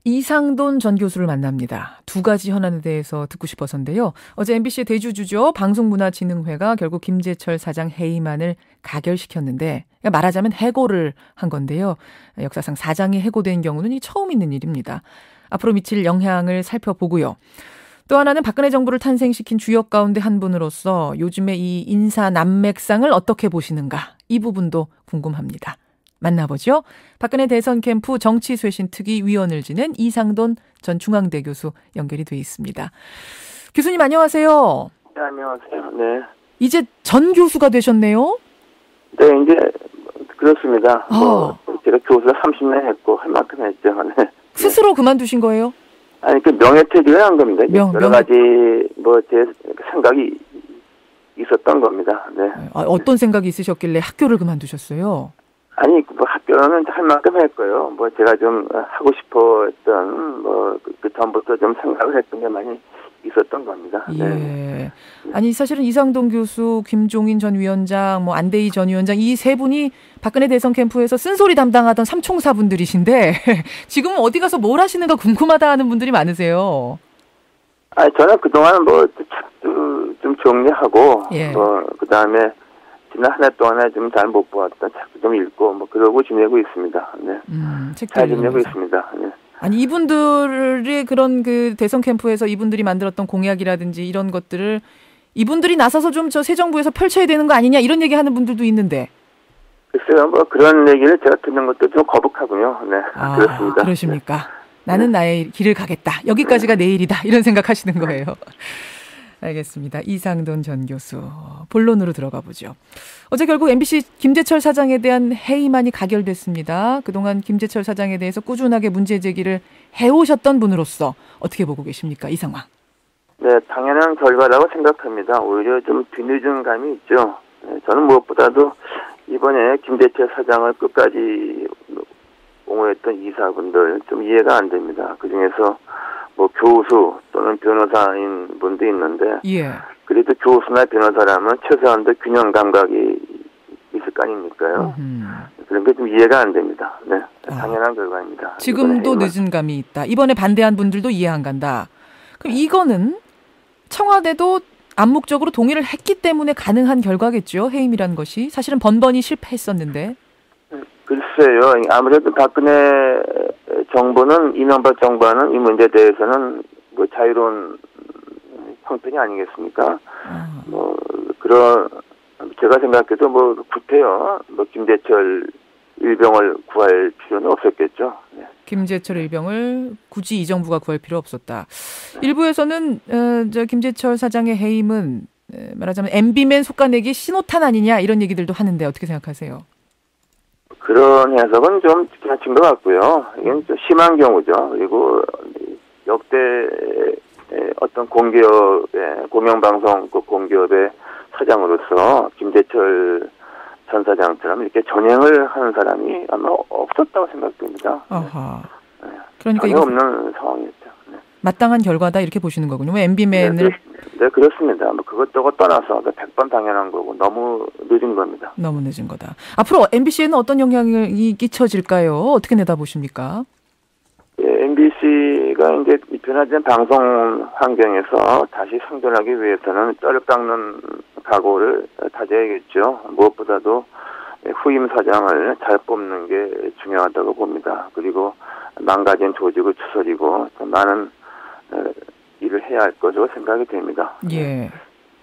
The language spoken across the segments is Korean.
이상돈 전 교수를 만납니다. 두 가지 현안에 대해서 듣고 싶어서인데요. 어제 MBC의 대주주죠. 방송문화진흥회가 결국 김재철 사장 해임안을 가결시켰는데 말하자면 해고를 한 건데요. 역사상 사장이 해고된 경우는 처음 있는 일입니다. 앞으로 미칠 영향을 살펴보고요. 또 하나는 박근혜 정부를 탄생시킨 주역 가운데 한 분으로서 요즘의 이 인사 난맥상을 어떻게 보시는가, 이 부분도 궁금합니다. 만나보죠. 박근혜 대선 캠프 정치쇄신특위 위원을 지낸 이상돈 전 중앙대 교수 연결이 돼 있습니다. 교수님 안녕하세요. 네, 안녕하세요. 네. 이제 전 교수가 되셨네요. 네, 이제 그렇습니다. 제가 교수를 30년 했고 할 만큼 했죠. 네. 스스로 그만두신 거예요? 아니, 명예퇴직을 한 겁니다. 여러 가지 제 생각이 있었던 겁니다. 네. 어떤 생각이 있으셨길래 학교를 그만두셨어요? 아니, 학교는 할 만큼 했고요. 제가 좀 하고 싶었던, 그 전부터 좀 생각을 했던 게 많이 있었던 겁니다. 예. 네. 아니, 사실은 이상돈 교수, 김종인 전 위원장, 안대희 전 위원장, 이 세 분이 박근혜 대선 캠프에서 쓴소리 담당하던 삼총사분들이신데, 지금은 어디 가서 뭘 하시는가 궁금하다 하는 분들이 많으세요. 저는 그동안 책도 좀 정리하고, 예. 그 다음에, 지난 한 해 동안에 좀 잘 못 보았던 책도 좀 읽고 그러고 지내고 있습니다. 네. 잘 지내고 있습니다. 네. 아니, 이분들의 그런 그 대선 캠프에서 이분들이 만들었던 공약이라든지 이런 것들을 이분들이 나서서 좀 새 정부에서 펼쳐야 되는 거 아니냐, 이런 얘기 하는 분들도 있는데. 글쎄요, 그런 얘기를 제가 듣는 것도 좀 거북하군요. 네. 그렇습니다. 그러십니까? 네. 나는 나의 길을 가겠다. 여기까지가 내 일이다. 이런 생각하시는 거예요. 알겠습니다. 이상돈 전 교수, 본론으로 들어가 보죠. 어제 결국 MBC 김재철 사장에 대한 해임안이 가결됐습니다. 그동안 김재철 사장에 대해서 꾸준하게 문제 제기를 해오셨던 분으로서 어떻게 보고 계십니까, 이 상황? 네, 당연한 결과라고 생각합니다. 오히려 좀 뒤늦은 감이 있죠. 네, 저는 무엇보다도 이번에 김재철 사장을 끝까지 옹호했던 이사분들 좀 이해가 안 됩니다. 그중에서 교수 또는 변호사인 분도 있는데, 예. 그래도 교수나 변호사라면 최소한도 균형 감각이 있을 거 아닙니까요? 그런 게 좀 이해가 안 됩니다. 네, 당연한 결과입니다. 지금도 늦은 감이 있다. 이번에 반대한 분들도 이해 안 간다. 그럼 이거는 청와대도 암묵적으로 동의를 했기 때문에 가능한 결과겠죠? 해임이라는 것이. 사실은 번번이 실패했었는데. 글쎄요. 아무래도 박근혜 정부는, 이명박 정부는 이 문제에 대해서는 자유로운 형편이 아니겠습니까? 제가 생각해도 구태여 김재철 일병을 구할 필요는 없었겠죠. 네. 김재철 일병을 굳이 이 정부가 구할 필요 없었다. 일부에서는 김재철 사장의 해임은 말하자면 MB맨 속가내기 신호탄 아니냐, 이런 얘기들도 하는데 어떻게 생각하세요? 그런 해석은 좀 지나친 것 같고요. 이건 좀 심한 경우죠. 그리고 역대 어떤 공기업의, 공영방송 공기업의 사장으로서 김재철 전 사장처럼 이렇게 전행을 하는 사람이 아마 없었다고 생각됩니다. 아하. 네. 그러니까 전혀 없는 상황이었죠. 네. 마땅한 결과다, 이렇게 보시는 거군요. MB맨을. 네, 그렇습니다. 그것저것 떠나서 100번 당연한 거고 너무 늦은 겁니다. 너무 늦은 거다. 앞으로 MBC에는 어떤 영향이 끼쳐질까요? 어떻게 내다보십니까? 예, MBC가 이제 변화된 방송 환경에서 다시 생존하기 위해서는 뼈를 깎는 각오를 다져야겠죠. 무엇보다도 후임 사장을 잘 뽑는 게 중요하다고 봅니다. 그리고 망가진 조직을 추스리고 더 많은 일을 해야 할 것으로 생각이 됩니다. 예.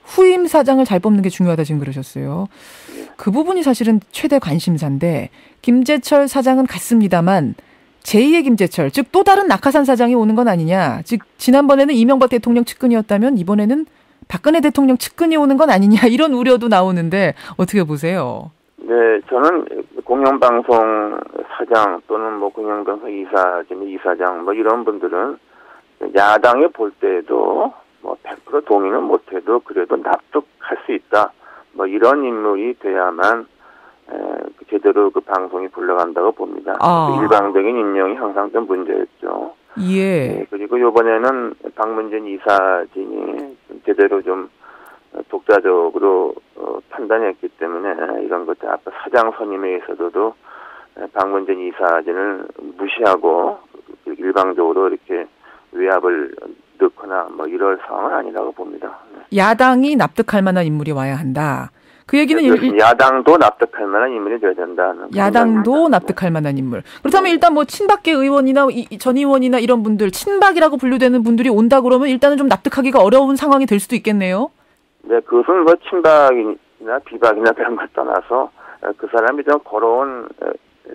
후임 사장을 잘 뽑는 게 중요하다, 지금 그러셨어요. 예. 그 부분이 사실은 최대 관심사인데, 김재철 사장은 갔습니다만 제2의 김재철, 즉 또 다른 낙하산 사장이 오는 건 아니냐. 즉 지난번에는 이명박 대통령 측근이었다면 이번에는 박근혜 대통령 측근이 오는 건 아니냐, 이런 우려도 나오는데 어떻게 보세요? 네, 저는 공영방송 사장 또는 공영방송 이사장 이런 분들은 야당이 볼 때에도 100% 동의는 못해도 그래도 납득할 수 있다. 이런 인물이 돼야만 제대로 그 방송이 굴러간다고 봅니다. 일방적인 임명이 항상 좀 문제였죠. 예. 네, 그리고 이번에는 박문진 이사진이 제대로 좀 독자적으로 판단했기 때문에 이런 것들 앞서 사장 선임에 있어서도 박문진 이사진을 무시하고 일방적으로 이렇게 외압을 넣거나 뭐 이럴 상황은 아니라고 봅니다. 야당이 납득할 만한 인물이 와야 한다. 그 얘기는 야당도 납득할 만한 인물이 되어야 된다는. 야당도 납득할 만한 인물. 그렇다면 일단 뭐 친박계 의원이나 전 의원이나 이런 분들, 친박이라고 분류되는 분들이 온다 그러면 일단은 좀 납득하기가 어려운 상황이 될 수도 있겠네요. 네, 그것은 뭐 친박이나 비박이나 그런 걸 떠나서 그 사람이 좀 걸어온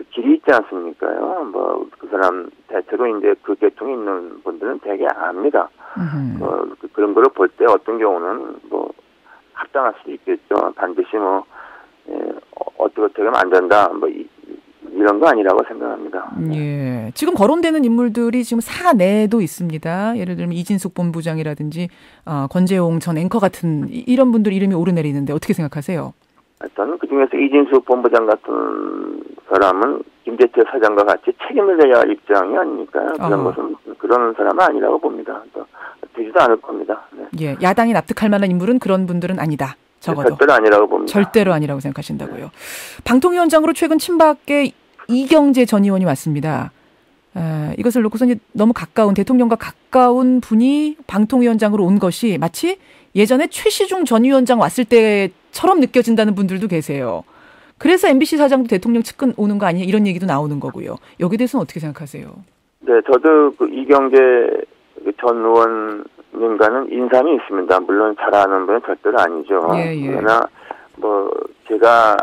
길이 있지 않습니까요? 뭐 그 사람 대체로 이제 그 계통에 있는 분들은 되게 압니다. 그런 거를 볼 때 어떤 경우는 뭐 합당할 수도 있겠죠. 반드시 뭐 어떻게 하면 안 된다. 뭐 이런 거 아니라고 생각합니다. 예, 지금 거론되는 인물들이 지금 사내도 있습니다. 예를 들면 이진숙 본부장이라든지 권재용 전 앵커 같은 이런 분들 이름이 오르내리는데 어떻게 생각하세요? 저는 그중에서 이진숙 본부장 같은 사람은 김재철 사장과 같이 책임을 져야 할 입장이 아닙니까? 그런 것은 그런 사람은 아니라고 봅니다. 되지도 않을 겁니다. 네. 예, 야당이 납득할 만한 인물은 그런 분들은 아니다. 적어도. 절대로 아니라고 봅니다. 절대로 아니라고 생각하신다고요. 방통위원장으로 최근 친박계 이경재 전 의원이 왔습니다. 이것을 놓고서 이제 너무 가까운 대통령과 가까운 분이 방통위원장으로 온 것이 마치 예전에 최시중 전 위원장 왔을 때처럼 느껴진다는 분들도 계세요. 그래서 MBC 사장도 대통령 측근 오는 거 아니냐 이런 얘기도 나오는 거고요. 여기에 대해서는 어떻게 생각하세요? 네, 저도 그 이경재 전 의원님과는 인상이 있습니다. 물론 잘 아는 분은 절대로 아니죠. 예. 그러나 뭐 제가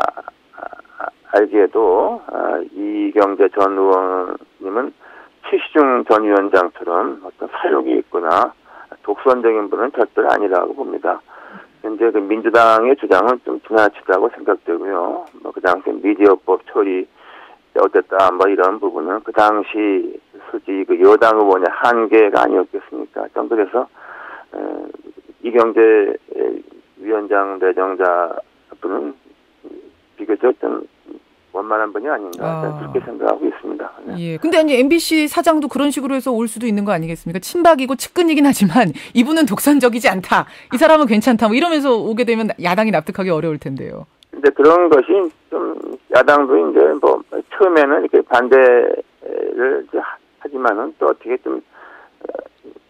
알기에도 이경재 전 의원님은 최시중 전 위원장처럼 어떤 사욕이 있거나 독선적인 분은 절대로 아니라고 봅니다. 현재 그 민주당의 주장은 좀 지나치다고 생각되고요. 뭐 그 당시 미디어법 처리 어땠다 뭐 이런 부분은 그 당시 솔직히 그 여당 의원의 한계가 아니었겠습니까? 좀 그래서 이경재 위원장 내정자 분은 비교적 좀 원만한 분이 아닌가 그렇게 생각하고 있습니다. 네. 예. 근데 이제 MBC 사장도 그런 식으로 해서 올 수도 있는 거 아니겠습니까? 친박이고 측근이긴 하지만 이분은 독선적이지 않다. 이 사람은 괜찮다. 뭐 이러면서 오게 되면 야당이 납득하기 어려울 텐데요. 근데 그런 것이 좀 야당도 이제 뭐 처음에는 이렇게 반대를 하지만은 또 어떻게 좀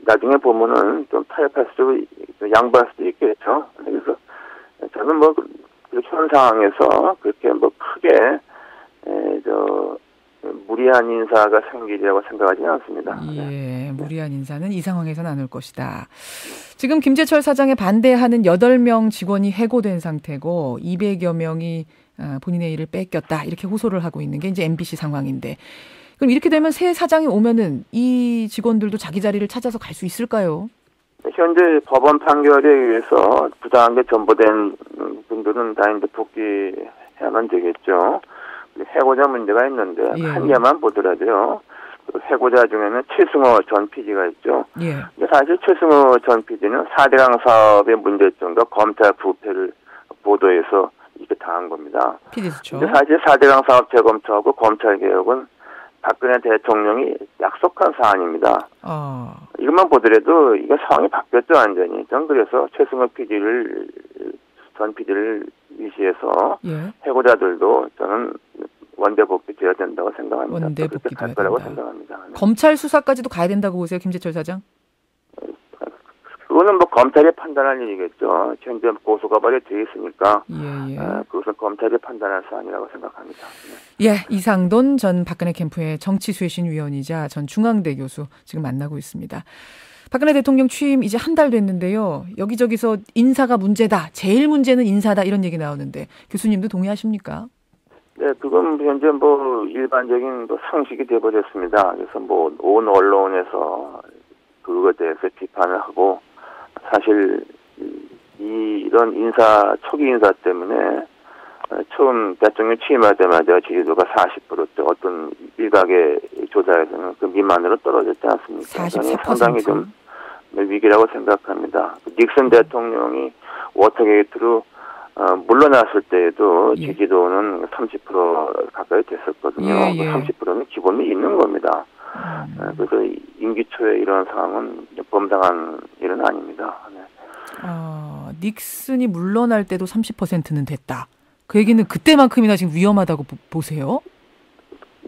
나중에 보면은 좀 타협할 수도 양보할 수도 있겠죠. 그래서 저는 뭐 현 상황에서 그렇게 뭐 크게 무리한 인사가 생기리라고 생각하지는 않습니다. 예, 무리한 인사는 이 상황에서는 안 올 것이다. 지금 김재철 사장에 반대하는 8명 직원이 해고된 상태고 200여 명이 본인의 일을 뺏겼다 이렇게 호소를 하고 있는 게 이제 MBC 상황인데 그럼 이렇게 되면 새 사장이 오면은 이 직원들도 자기 자리를 찾아서 갈 수 있을까요? 현재 법원 판결에 의해서 부당하게 전보된 분들은 다 이제 복귀해야만 되겠죠. 해고자 문제가 있는데 한 개만 보더라도요. 해고자 중에는 최승호 전 PD가 있죠. 예. 사실 최승호 전 PD는 4대강 사업의 문제점과 검찰 부패를 보도해서 이렇게 당한 겁니다. PD수죠. 사실 4대강 사업 재검토하고 검찰 개혁은 박근혜 대통령이 약속한 사안입니다. 이것만 보더라도 이게 상황이 바뀌었죠, 완전히. 전 그래서 최승호 전 PD를 위시해서 해고자들도 저는 원대 복귀돼야 된다고 생각합니다. 원대 복귀돼야 된다. 생각합니다. 네. 검찰 수사까지도 가야 된다고 보세요, 김재철 사장? 그거는 뭐 검찰이 판단할 일이겠죠. 현재 고소가 발효되어 있으니까 그것은 검찰이 판단할 사안이라고 생각합니다. 네. 예, 이상돈 전 박근혜 캠프의 정치쇄신위원이자 전 중앙대 교수 지금 만나고 있습니다. 박근혜 대통령 취임 이제 한 달 됐는데요. 여기저기서 인사가 문제다. 제일 문제는 인사다. 이런 얘기 나오는데 교수님도 동의하십니까? 네, 그건 현재 뭐 일반적인 뭐 상식이 되어버렸습니다. 그래서 뭐 온 언론에서 그것에 대해서 비판을 하고 사실 이런 초기 인사 때문에 처음 대통령 취임하자마자 지지도가 40%대 어떤 일각의 조사에서는 그 미만으로 떨어졌지 않습니까? 44%. 상당히 좀 위기라고 생각합니다. 닉슨 대통령이 워터게이트로 물러났을 때에도 지지도는 30% 가까이 됐었거든요. 30%는 기본이 있는 겁니다. 그래서 임기 초에 이런 상황은 범상한 일은 아닙니다. 네. 닉슨이 물러날 때도 30%는 됐다. 그 얘기는 그때만큼이나 지금 위험하다고 보세요?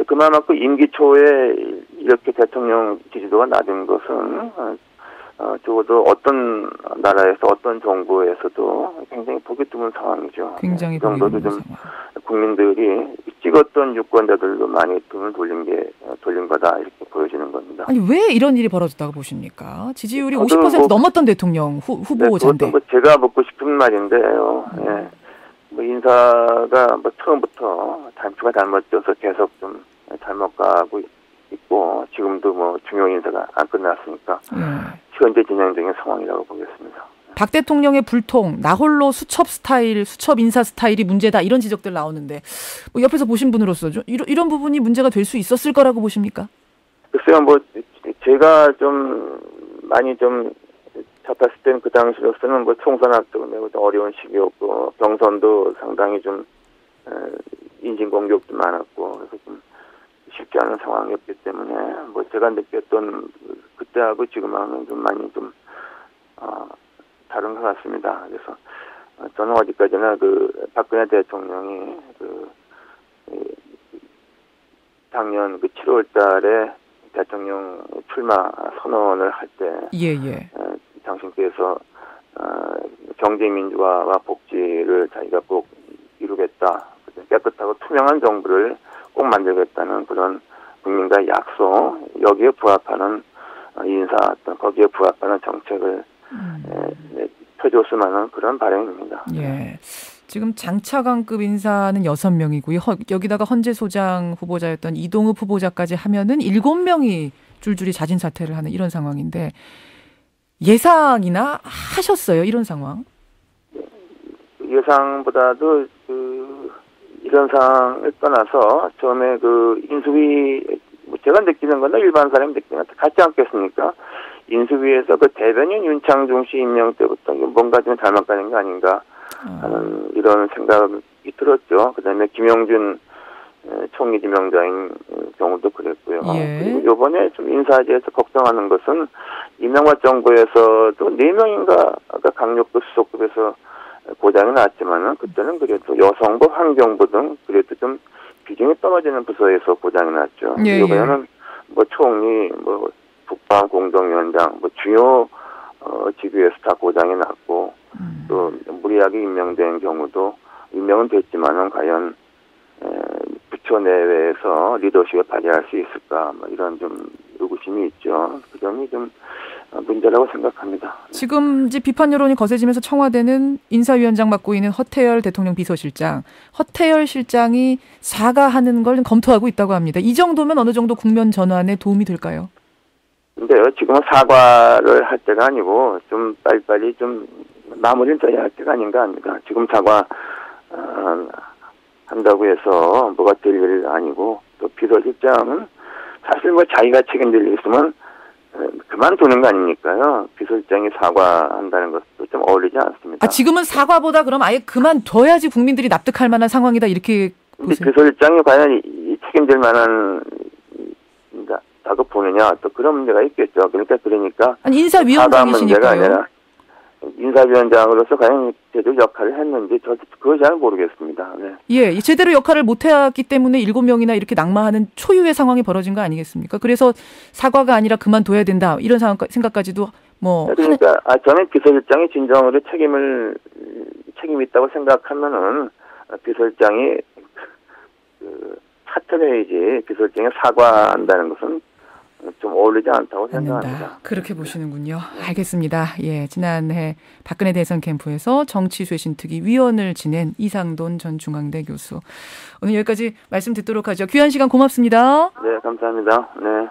그만큼 임기 초에 이렇게 대통령 지지도가 낮은 것은 적어도 어떤 나라에서 어떤 정부에서도 굉장히 보기 드문 상황이죠. 굉장히 그 정도도 보기 드문 좀 상황. 국민들이 찍었던 유권자들도 많이 돈을 돌린 거다 이렇게 보여지는 겁니다. 아니 왜 이런 일이 벌어졌다고 보십니까? 지지율이 저도 50% 넘었던 대통령 후보자인데. 그것도 제가 묻고 싶은 말인데요. 예. 인사가 처음부터 단추가 잘못져서 계속 좀 잘못 가고 있고 지금도 중요 인사가 안 끝났으니까 현재 진행 중인 상황이라고 보겠습니다. 박 대통령의 불통, 나홀로 수첩 인사 스타일이 문제다 이런 지적들 나오는데 옆에서 보신 분으로서 이런 부분이 문제가 될 수 있었을 거라고 보십니까? 글쎄요, 제가 좀 많이 좀 잡았을 때는 그 당시로서는 총선 앞두고 매우 어려운 시기였고 경선도 상당히 좀 인신 공격도 많았고 그래서 좀 쉽지 않은 상황이었기 때문에 제가 느꼈던 그때하고 지금하고는 좀 많이 좀 다른 것 같습니다. 그래서 저는 어디까지나 박근혜 대통령이 작년 7월달에 대통령 출마 선언을 할 때 당신께서 경제민주화와 복지를 자기가 꼭 이루겠다. 깨끗하고 투명한 정부를 꼭 만들겠다는 그런 국민과의 약속, 여기에 부합하는 인사, 거기에 부합하는 정책을 펴줬으면 하는 그런 바람입니다. 예. 지금 장차관급 인사는 6명이고요. 여기다가 헌재 소장 후보자였던 이동읍 후보자까지 하면은 7명이 줄줄이 자진 사퇴를 하는 이런 상황인데 예상이나 하셨어요? 이런 상황? 예상보다도 이런 상황을 떠나서 처음에 인수위 제가 느끼는 거나 일반 사람이 느끼는 것 같지 않겠습니까? 인수위에서 대변인 윤창중 씨 임명 때부터 뭔가 좀 닮아가는 게 아닌가 하는 이런 생각이 들었죠. 그다음에 김영준 총리 지명자인 경우도 그랬고요. 그리고 이번에 좀 인사제에서 걱정하는 것은 이명박 정부에서도 4명인가 강력부 수석급에서 고장이 났지만은 그때는 그래도 여성부, 환경부 등 그래도 좀 비중이 떨어지는 부서에서 고장이 났죠. 이번에는 총리, 국방 공동위원장, 주요 직위에서 다 고장이 났고 또 무리하게 임명된 경우도 임명은 됐지만은 과연 부처 내외에서 리더십을 발휘할 수 있을까 이런 좀 의구심이 있죠. 그 점이 좀 문제라고 생각합니다. 지금 이제 비판 여론이 거세지면서 청와대는 인사위원장 맡고 있는 허태열 대통령 비서실장, 허태열 실장이 사과하는 걸 검토하고 있다고 합니다. 이 정도면 어느 정도 국면 전환에 도움이 될까요? 근데요, 지금은 사과를 할 때가 아니고 좀 빨리빨리 좀 마무리를 져야 할 때가 아닌가 합니다. 지금 사과 한다고 해서 뭐가 될 일이 아니고 또 비서실장은 사실 자기가 책임질 일 있으면 그만두는 거 아닙니까요? 비서실장이 사과한다는 것도 좀 어울리지 않습니다. 지금은 사과보다 그럼 아예 그만둬야지 국민들이 납득할 만한 상황이다 이렇게 보세요? 비서실장이 과연 이 책임질 만한 다고 보느냐 또 그런 문제가 있겠죠. 그러니까 인사위원장이시니까요. 인사위원장으로서 과연 제대로 역할을 했는지 그걸 잘 모르겠습니다. 네. 예, 제대로 역할을 못해왔기 때문에 7명이나 이렇게 낙마하는 초유의 상황이 벌어진 거 아니겠습니까? 그래서 사과가 아니라 그만둬야 된다 이런 생각까지도 그러니까 저는 비서실장이 진정으로 책임이 있다고 생각하면은 비서실장이 사퇴를 해야지 비서실장이 사과한다는 것은 좀 어울리지 않다고 생각합니다. 그렇게 보시는군요. 알겠습니다. 예, 지난해 박근혜 대선 캠프에서 정치쇄신특위 위원을 지낸 이상돈 전 중앙대 교수. 오늘 여기까지 말씀 듣도록 하죠. 귀한 시간 고맙습니다. 네, 감사합니다. 네.